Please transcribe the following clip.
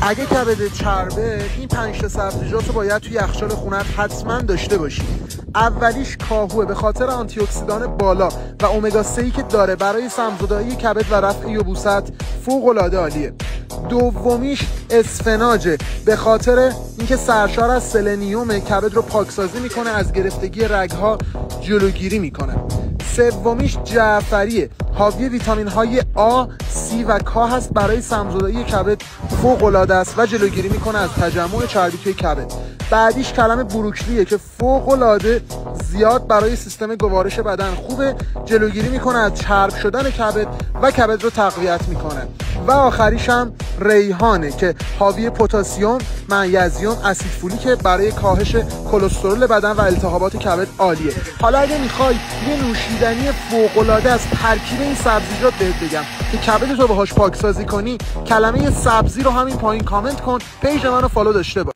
اگه کبد چربه، این 5 تا سبزیجات رو باید توی یخچال خونت حتما داشته باشی. اولیش کاهوه، به خاطر آنتی اکسیدان بالا و امگا 3 که داره برای سم‌زدایی کبد و رفع یبوست فوق العاده عالیه. دومیش اسفناجه، به خاطر اینکه سرشار از سلنیوم، کبد رو پاکسازی میکنه، از گرفتگی رگها جلوگیری میکنه. سومیش جعفریه، حاوی ویتامین های آ، سی و کا هست، برای سم‌زدایی کبد فوق العاده است و جلوگیری میکنه از تجمع چربی توی کبد. بعدیش کلم بروکلیه که فوق العاده زیاد برای سیستم گوارش بدن خوبه، جلوگیری میکنه از چرب شدن کبد و کبد رو تقویت میکنه. و آخریش هم ریحانه که حاوی پتاسیم، منیزیم، اسید فولیک، برای کاهش کلسترول بدن و التهابات کبد عالیه. حالا اگه میخوای یه نوشیدنی فوق العاده از ترکیب این سبزیجات بهت بگم که کبد تو باهاش پاکسازی کنی، کلمه سبزی رو همین پایین کامنت کن، پیج منو فالو داشته باش.